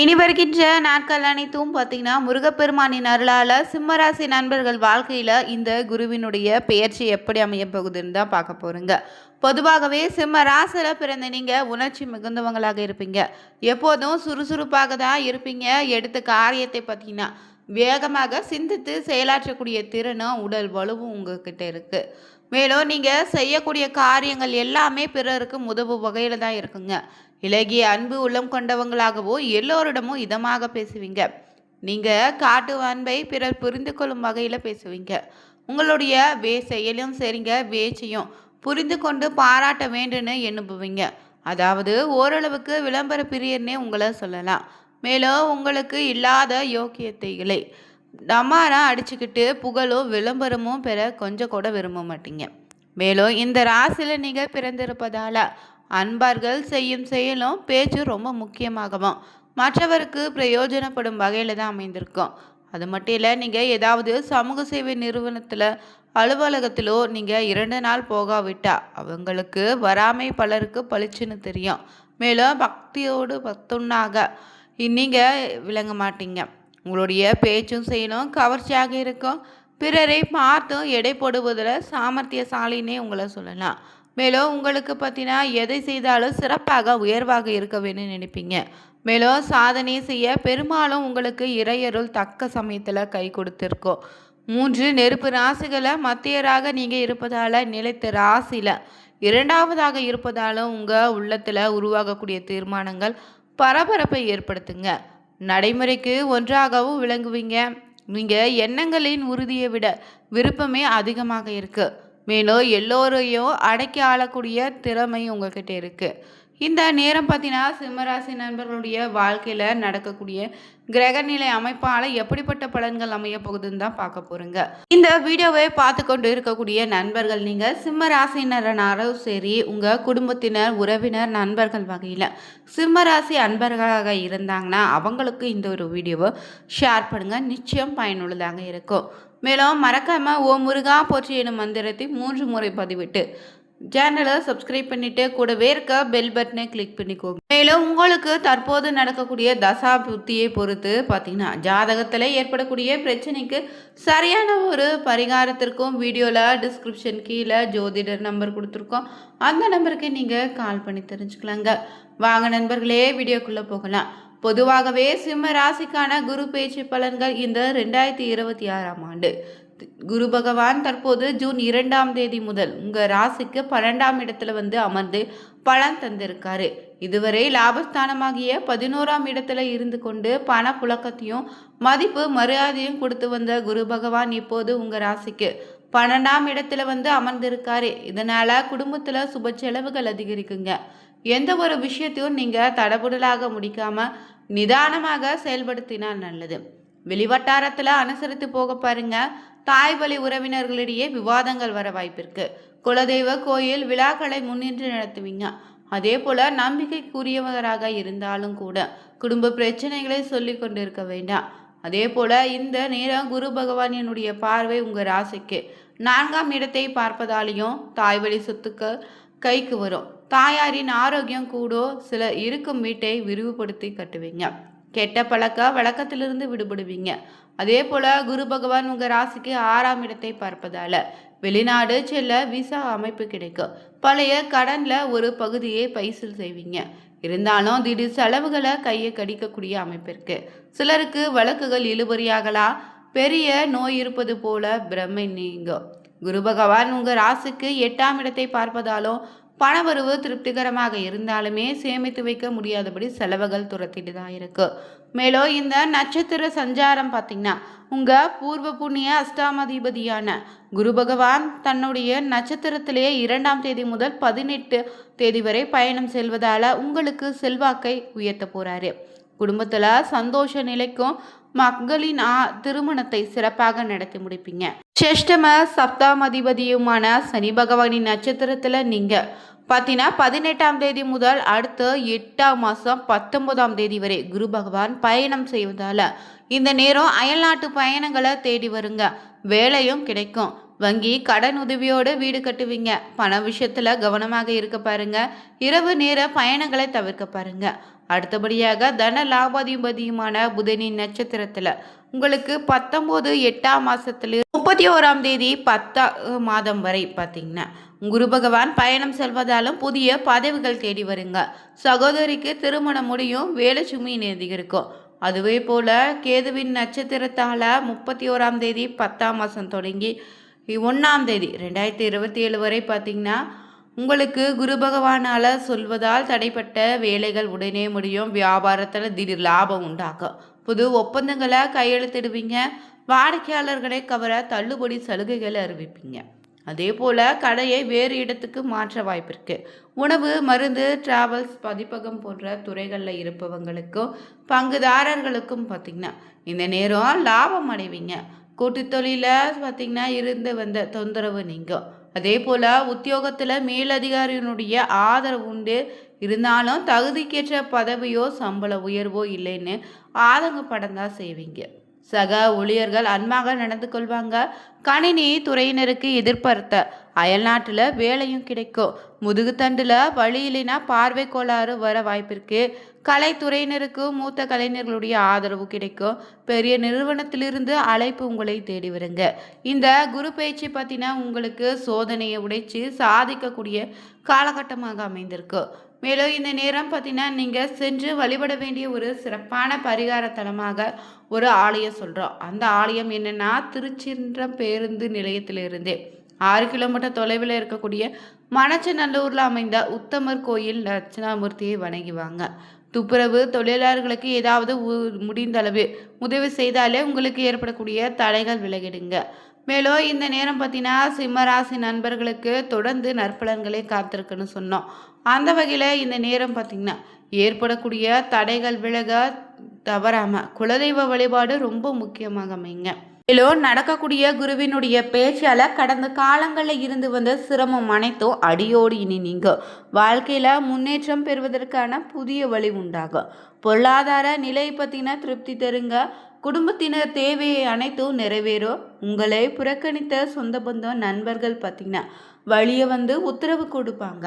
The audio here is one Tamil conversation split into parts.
இனி வருகின்ற நாட்கள் அனைத்தும் பார்த்தீங்கன்னா முருகப்பெருமானின் அருளால் சிம்மராசி நண்பர்கள் வாழ்க்கையில் இந்த குருவினுடைய பெயர்ச்சி எப்படி அமைய போகுதுன்னு தான் பார்க்க போகிறோங்க. பொதுவாகவே சிம்ம ராசியில் பிறந்த நீங்கள் உணர்ச்சி மிகுந்தவங்களாக இருப்பீங்க. எப்போதும் சுறுசுறுப்பாக தான் இருப்பீங்க. எடுத்த காரியத்தை பார்த்தீங்கன்னா வேகமாக சிந்தித்து செயலாற்றக்கூடிய திறனும் உடல் வலுவும் உங்ககிட்ட இருக்குது. மேலும் நீங்கள் செய்யக்கூடிய காரியங்கள் எல்லாமே பிறருக்கு உதவும் வகையில் தான் இருக்குங்க. இலகிய அன்பு உள்ளம் கொண்டவங்களாகவோ எல்லோரிடமும் இதமாக பேசுவீங்க. நீங்கள் காட்டு அன்பை பிறர் புரிந்து கொள்ளும் வகையில் பேசுவீங்க. உங்களுடைய செயலும் சரிங்க, பேச்சையும் புரிந்து கொண்டு பாராட்ட வேண்டும்னு எண்ணுபவீங்க. அதாவது ஓரளவுக்கு விளம்பர பிரியர்னே உங்களை சொல்லலாம். மேலும் உங்களுக்கு இல்லாத யோக்கியத்தைகளை டமாரா அடிச்சுக்கிட்டு புகழும் விளம்பரமும் பெற கொஞ்சம் கூட விரும்ப மாட்டீங்க. மேலும் இந்த ராசியில் நீங்கள் பிறந்திருப்பதால் அன்பார்கள் செய்யும் செயலும் பேச்சும் ரொம்ப முக்கியமாகவும் மற்றவருக்கு பிரயோஜனப்படும் வகையில் தான் அமைந்திருக்கும். அது மட்டும் இல்லை, நீங்கள் ஏதாவது சமூக சேவை நிறுவனத்தில் அலுவலகத்திலோ நீங்கள் 2 நாள் போகாவிட்டா அவங்களுக்கு வராமை பலருக்கு பளிச்சுன்னு தெரியும். மேலும் பக்தியோடு பக்துன்னாக நீங்கள் விளங்க மாட்டீங்க. உங்களுடைய பேச்சும் செயலும் கவர்ச்சியாக இருக்கும். பிறரை பார்த்தும் எடை போடுவதில் சாமர்த்தியசாலினே உங்களை சொல்லலாம். மேலும் உங்களுக்கு பார்த்தீங்கன்னா எதை செய்தாலும் சிறப்பாக உயர்வாக இருக்க வேணும்னு நினைப்பீங்க. மேலும் சாதனை செய்ய பெரும்பாலும் உங்களுக்கு இறையருள் தக்க சமயத்தில் கை கொடுத்துருக்கோம். 3 நெருப்பு ராசிகளை மத்தியராக நீங்கள் இருப்பதால் நிலைத்த ராசியில் 2வதாக இருப்பதாலும் உங்கள் உள்ளத்தில் உருவாகக்கூடிய தீர்மானங்கள் பரபரப்பை ஏற்படுத்துங்க. நடைமுறைக்கு ஒன்றாகவும் விளங்குவீங்க. நீங்கள் எண்ணங்களின் உறுதியை விட விருப்பமே அதிகமாக இருக்குது. மேலும் எல்லோரையும் அடக்கி ஆளக்கூடிய திறமை உங்ககிட்ட இருக்குது. இந்த நேரம் பார்த்தீங்கன்னா சிம்மராசி நண்பர்களுடைய வாழ்க்கையில் நடக்கக்கூடிய கிரகநிலை அமைப்பால் எப்படிப்பட்ட பலன்கள் அமைய போகுதுன்னு தான் பார்க்க போகிறோங்க. இந்த வீடியோவை பார்த்து கொண்டு இருக்கக்கூடிய நண்பர்கள் நீங்கள் சிம்மராசினரனாலும் சரி, உங்கள் குடும்பத்தினர், உறவினர், நண்பர்கள் வகையில் சிம்மராசி அன்பர்களாக இருந்தாங்கன்னா அவங்களுக்கு இந்த ஒரு வீடியோவை ஷேர் பண்ணுங்கள். நிச்சயம் பயனுள்ளதாக இருக்கும். மேலும் மறக்காமல் ஓ முருகா போற்றி எனும் மந்திரத்தை 3 முறை பதிவிட்டு சேனலை சப்ஸ்கிரைப் பண்ணிவிட்டு கூடவே இருக்க பெல் பட்டனை கிளிக் பண்ணிக்கோங்க. மேலும் உங்களுக்கு தற்போது நடக்கக்கூடிய தசா புத்தியை பொறுத்து பார்த்தீங்கன்னா ஜாதகத்தில் ஏற்படக்கூடிய பிரச்சனைக்கு சரியான ஒரு பரிகாரத்திற்கும் வீடியோவில் டிஸ்கிரிப்ஷன் கீழே ஜோதிடர் நம்பர் கொடுத்துருக்கோம். அந்த நம்பருக்கு நீங்கள் கால் பண்ணி தெரிஞ்சுக்கலாங்க. வாங்க நண்பர்களே, வீடியோக்குள்ளே போகலாம். பொதுவாகவே சிம்ம ராசிக்கான குரு பேச்சு பலன்கள் இந்த 2026ஆம் ஆண்டு குரு பகவான் தற்போது ஜூன் 2ஆம் தேதி முதல் உங்கள் ராசிக்கு 12ஆம் இடத்துல அமர்ந்து பலன் தந்திருக்காரு. இதுவரை லாபஸ்தானமாகிய 11ஆம் இடத்துல இருந்து கொண்டு பண புழக்கத்தையும் மதிப்பு மரியாதையும் கொடுத்து வந்த குரு பகவான் இப்போது உங்கள் ராசிக்கு 12ஆம் இடத்துல அமர்ந்திருக்காரு. இதனால குடும்பத்தில் சுப செலவுகள் அதிகரிக்குங்க. எந்த ஒரு விஷயத்தையும் நீங்கள் தடபுடலாக முடிக்காமல் நிதானமாக செயல்படுத்தினால் நல்லது. வெளிவட்டாரத்தில் அனுசரித்து போக பாருங்க. தாய் வழி உறவினர்களிடையே விவாதங்கள் வர வாய்ப்பிருக்கு. குலதெய்வ கோயில் விழாக்களை முன்னின்று நடத்துவீங்க. அதே போல் நம்பிக்கைக்குரியவராக இருந்தாலும் கூட குடும்ப பிரச்சனைகளை சொல்லி கொண்டு இருக்க வேண்டாம். அதே போல் இந்த நேரம் குரு பகவானினுடைய பார்வை உங்கள் ராசிக்கு 4ஆம் இடத்தை பார்ப்பதாலேயும் தாய் வழி சொத்துக்கள் கைக்கு வரும். தாயாரின் ஆரோக்கியம் கூடோ சில இருக்கும் வீட்டை விரிவுபடுத்தி கட்டுவீங்க. கெட்ட பழக்க வழக்கத்திலிருந்து விடுபடுவீங்க. அதே போல் குரு பகவான் உங்கள் ராசிக்கு 6ஆம் இடத்தை பார்ப்பதால் வெளிநாடு செல்ல விசா அமைப்பு கிடைக்கும். பழைய கடனில் ஒரு பகுதியை பைசல் செய்வீங்க. இருந்தாலும் திடீர் செலவுகளை கையை கடிக்கக்கூடிய அமைப்பிற்கு சிலருக்கு வழக்குகள் இழுபறியாகலாம். பெரிய நோய் இருப்பது போல பிரமை நீங்கும். குரு பகவான் உங்கள் ராசிக்கு 8ஆம் இடத்தை பார்ப்பதாலும் பணவரவு திருப்திகரமாக இருந்தாலுமே சேமித்து வைக்க முடியாதபடி செலவுகள் துரத்திட்டு தான் இருக்கு. மேலும் இந்த நட்சத்திர சஞ்சாரம் பார்த்தீங்கன்னா உங்கள் பூர்வ புண்ணிய அஷ்டாமதிபதியான குரு பகவான் தன்னுடைய நட்சத்திரத்திலேயே 2ஆம் தேதி முதல் 18 தேதி வரை பயணம் செல்வதால் உங்களுக்கு செல்வாக்கை உயர்த்த போகிறாரு. குடும்பத்தில் சந்தோஷ நிலைக்கும் மகளின் திருமணத்தை சிறப்பாக நடத்தி முடிப்பீங்க. சேஷ்டம சப்தாமதிபதியுமான சனி பகவானின் நட்சத்திரத்தில் நீங்கள் பார்த்தீங்கன்னா 18ஆம் தேதி முதல் அடுத்த 8ஆம் மாதம் 19ஆம் தேதி வரை குரு பகவான் பயணம் செய்வதால் இந்த நேரம் அயல்நாட்டு பயணங்களை தேடி வருங்க. வேலையும் கிடைக்கும். வங்கி கடன் உதவியோடு வீடு கட்டுவீங்க. பண விஷயத்தில் கவனமாக இருக்க பாருங்க. இரவு நேர பயணங்களை தவிர்க்க பாருங்க. அடுத்தபடியாக தன லாபாதிபதியுமான புதனின் நட்சத்திரத்தில் உங்களுக்கு 19 8ஆம் மாதத்துல 31ஆம் தேதி 10ஆம் மாதம் வரை பார்த்தீங்கன்னா குரு பகவான் பயணம் செல்வதாலும் புதிய பதவிகள் தேடி வருங்க. சகோதரிக்கு திருமணம் முடியும், வேலை சுமை அதிகரிக்கும். அதுவே போல் கேதுவின் நட்சத்திரத்தால் 31ஆம் தேதி 10ஆம் மாதம் தொடங்கி 1ஆம் தேதி 2027 வரை பார்த்திங்கன்னா உங்களுக்கு குரு பகவானால் சொல்வதால் தடைப்பட்ட வேலைகள் உடனே முடியும். வியாபாரத்தில் திடீர் லாபம் உண்டாகும். புது ஒப்பந்தங்களை கையெழுத்திடுவீங்க. வாடிக்கையாளர்களை கவர தள்ளுபடி சலுகைகளை அறிவிப்பீங்க. அதே போல் கடையை வேறு இடத்துக்கு மாற்ற வாய்ப்பு இருக்குது. உணவு, மருந்து, டிராவல்ஸ், பதிப்பகம் போன்ற துறைகளில் இருப்பவங்களுக்கும் பங்குதாரர்களுக்கும் பார்த்திங்கன்னா இந்த நேரம் லாபம் அடைவீங்க. கூட்டு தொழிலில் பார்த்திங்கன்னா இருந்து வந்த தொந்தரவு நீங்கும். அதே போல் உத்தியோகத்தில் மேலதிகாரியினுடைய ஆதரவு உண்டு. இருந்தாலும் தகுதிக்கேற்ற பதவியோ சம்பள உயர்வோ இல்லைன்னு ஆதங்கப்படந்தான் செய்வீங்க. சக ஊழியர்கள் அன்பாக நடந்து கொள்வாங்க. கணினி துறையினருக்கு எதிர்பார்த்த அயல்நாட்டில் வேலையும் கிடைக்கும். முதுகுத்தண்டில் வழி இல்லைன்னா பார்வை கோளாறு வர வாய்ப்பிருக்கு. கலைத்துறையினருக்கு மூத்த கலைஞர்களுடைய ஆதரவு கிடைக்கும். பெரிய நிறுவனத்திலிருந்து அழைப்பு உங்களை தேடி வருங்க. இந்த குரு பயிற்சி பற்றினா உங்களுக்கு சோதனையை உடைச்சு சாதிக்கக்கூடிய காலகட்டமாக அமைந்திருக்கு. மேலும் இந்த நேரம் பார்த்தீங்கன்னா நீங்கள் சென்று வழிபட வேண்டிய ஒரு சிறப்பான பரிகார தலமாக ஒரு ஆலயம் சொல்கிறோம். அந்த ஆலயம் என்னென்னா திருச்சின்றம் பேருந்து நிலையத்திலிருந்தே 6 கிலோமீட்டர் தொலைவில் இருக்கக்கூடிய மணச்சநல்லூரில் அமைந்த உத்தமர் கோயில் தட்சிணாமூர்த்தியை வணங்கிவாங்க. துப்புரவு தொழிலாளர்களுக்கு ஏதாவது முடிந்தளவு உதவி செய்தாலே உங்களுக்கு ஏற்படக்கூடிய தடைகள் விலகிடுங்க. மேலும் இந்த நேரம் பார்த்தீங்கன்னா சிம்மராசி நண்பர்களுக்கு தொடர்ந்து நற்பலன்களை காத்திருக்குன்னு சொன்னோம். அந்த வகையில் இந்த நேரம் பார்த்திங்கன்னா ஏற்படக்கூடிய தடைகள் விலக தவறாமல் குலதெய்வ வழிபாடு ரொம்ப முக்கியமாக அமைங்க. மேலும் நடக்கக்கூடிய குருவினுடைய பேச்சால் கடந்த காலங்களில் இருந்து வந்த சிரமம் அனைத்தும் அடியோடு இனி நீங்கும். வாழ்க்கையில் முன்னேற்றம் பெறுவதற்கான புதிய வழி உண்டாகும். பொருளாதார நிலை பற்றின திருப்தி தருங்க. குடும்பத்தினர் தேவையை அனைத்தும் நிறைவேறும். உங்களை புறக்கணித்த சொந்த பந்தம் நண்பர்கள் பார்த்திங்கன்னா வழியை வந்து உத்தரவு கொடுப்பாங்க.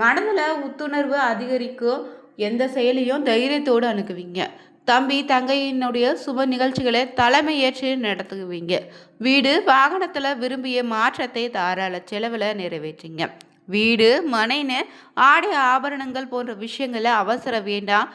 மனதில் உத்துணர்வு அதிகரிக்கும். எந்த செயலையும் தைரியத்தோடு அணுகுவீங்க. தம்பி தங்கையினுடைய சுப நிகழ்ச்சிகளை தலைமை ஏற்று நடத்துவீங்க. வீடு வாகனத்தில் விரும்பிய மாற்றத்தை தாராள செலவில் நிறைவேற்றிங்க. வீடு மனைன்னு ஆடை ஆபரணங்கள் போன்ற விஷயங்களை அவசர வேண்டாம்.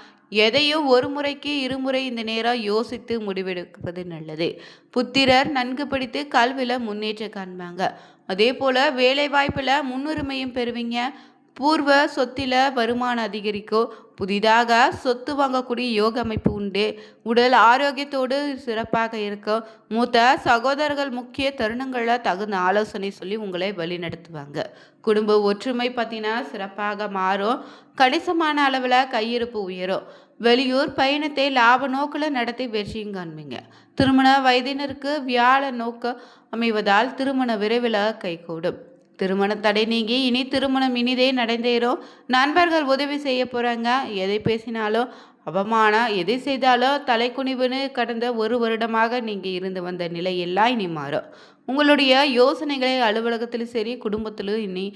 எதையும் ஒரு முறைக்கு இருமுறை இந்த நேரம் யோசித்து முடிவெடுப்பது நல்லது. புத்திரர் நன்கு படித்து கல்வியில் முன்னேற்ற காண்பாங்க. அதே போல் வேலை வாய்ப்பில் முன்னுரிமையும் பெறுவீங்க. பூர்வ சொத்தில வருமானம் அதிகரிக்கும். புதிதாக சொத்து வாங்கக்கூடிய யோக அமைப்பு உண்டு. உடல் ஆரோக்கியத்தோடு சிறப்பாக இருக்கும். மூத்த சகோதரர்கள் முக்கிய தருணங்களில் தகுந்த ஆலோசனை சொல்லி உங்களை வழி நடத்துவாங்க. குடும்ப ஒற்றுமை பார்த்தீங்கன்னா சிறப்பாக மாறும். கணிசமான அளவில் கையிருப்பு உயரும். வெளியூர் பயணத்தை லாப நோக்கில் நடத்தி வெற்றியும் காண்பீங்க. திருமண வயதினருக்கு வியாழ நோக்கம் அமைவதால் திருமண விரைவில் கைகூடும். திருமண தடை நீங்கி இனி திருமணம் இனிதே நடந்தேறும். நண்பர்கள் உதவி செய்ய போகிறாங்க. எதை பேசினாலும் அவமானம், எதை செய்தாலும் தலைக்குனிவுன்னு கடந்த 1 வருடமாக நீங்கள் இருந்து வந்த நிலை எல்லாம் இனி மாறும். உங்களுடைய யோசனைகளை அலுவலகத்திலும் சரி குடும்பத்திலும் இனி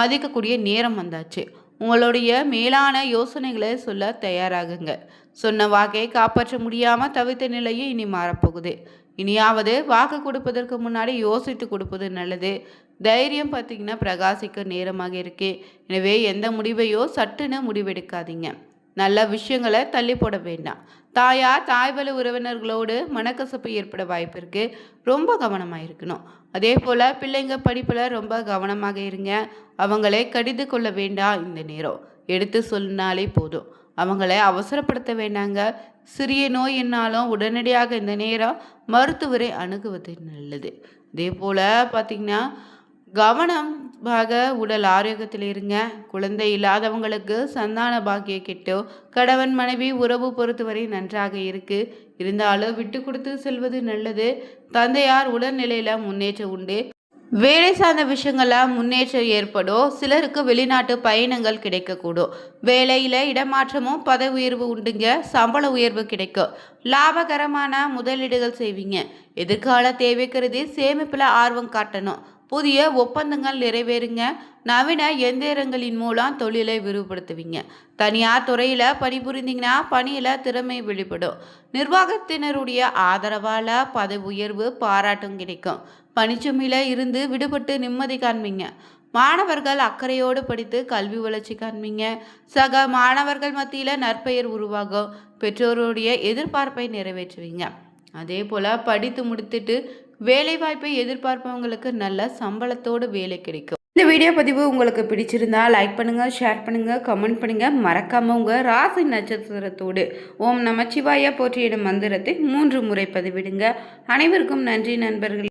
மதிக்கக்கூடிய நேரம் வந்தாச்சு. உங்களுடைய மேலான யோசனைகளை சொல்ல தயாராகுங்க. சொன்ன வாக்கை காப்பாற்ற முடியாமல் தவித்த நிலையும் இனி மாறப்போகுது. இனியாவது வாக்கு கொடுப்பதற்கு முன்னாடி யோசித்து கொடுப்பது நல்லது. தைரியம் பார்த்திங்கன்னா பிரகாசிக்க நேரமாக இருக்கு. எனவே எந்த முடிவையோ சட்டுன்னு முடிவெடுக்காதீங்க. நல்ல விஷயங்களை தள்ளி போட வேண்டாம். தாயார் தாய்வழி உறவினர்களோடு மனக்கசப்பு ஏற்பட வாய்ப்பு இருக்கு. ரொம்ப கவனமாக இருக்கணும். அதே போல் பிள்ளைங்க படிப்பில் ரொம்ப கவனமாக இருங்க. அவங்களை கடிந்து கொள்ள வேண்டாம். இந்த நேரம் எடுத்து சொன்னாலே போதும். அவங்களை அவசரப்படுத்த வேண்டாங்க. சிறிய நோய் என்னாலும் உடனடியாக இந்த நேரம் மருத்துவரை அணுகுவது நல்லது. அதே போல் பார்த்திங்கன்னா கவனமாக உடல் ஆரோக்கியத்தில் இருங்க. குழந்தை இல்லாதவங்களுக்கு சந்தான பாக்கியம் கிட்டும். கணவன் மனைவி உறவு பொறுத்தவரை நன்றாக இருக்கு. இருந்தாலும் விட்டு கொடுத்து செல்வது நல்லது. தந்தையார் உடல்நிலையில் முன்னேற்றம் உண்டு. வேலை சார்ந்த விஷயங்களில் முன்னேற்றம் ஏற்படும். சிலருக்கு வெளிநாட்டு பயணங்கள் கிடைக்கக்கூடும். வேலையில் இடமாற்றமும் பதவி உயர்வு உண்டுங்க. சம்பள உயர்வு கிடைக்கும். லாபகரமான முதலீடுகள் செய்வீங்க. எதிர்கால தேவை கருதி சேமிப்பில் ஆர்வம் காட்டணும். புதிய ஒப்பந்தங்கள் நிறைவேறுங்க. நவீன எந்திரங்களின் மூலம் தொழிலை விரிவுபடுத்துவீங்க. தனியார் துறையில் பணிபுரிந்தீங்கன்னா பணியில் திறமை வெளிப்படும். நிர்வாகத்தினருடைய ஆதரவால் பதவி உயர்வு பாராட்டும் கிடைக்கும். பணிச்சுமையில இருந்து விடுபட்டு நிம்மதி காண்பீங்க. மாணவர்கள் அக்கறையோடு படித்து கல்வி வளர்ச்சி காண்பீங்க. சக மாணவர்கள் மத்தியில் நற்பெயர் உருவாகும். பெற்றோருடைய எதிர்பார்ப்பை நிறைவேற்றுவீங்க. அதே போல் படித்து முடித்துட்டு வேலைவாய்ப்பை எதிர்பார்ப்பவங்களுக்கு நல்ல சம்பளத்தோடு வேலை கிடைக்கும். இந்த வீடியோ பதிவு உங்களுக்கு பிடிச்சிருந்தா லைக் பண்ணுங்கள், ஷேர் பண்ணுங்கள், கமெண்ட் பண்ணுங்கள். மறக்காமல் உங்கள் ராசி நட்சத்திரத்தோடு ஓம் நமச்சிவாய போற்றி எனும் மந்திரத்தை 3 முறை பதிவிடுங்க. அனைவருக்கும் நன்றி நண்பர்கள்.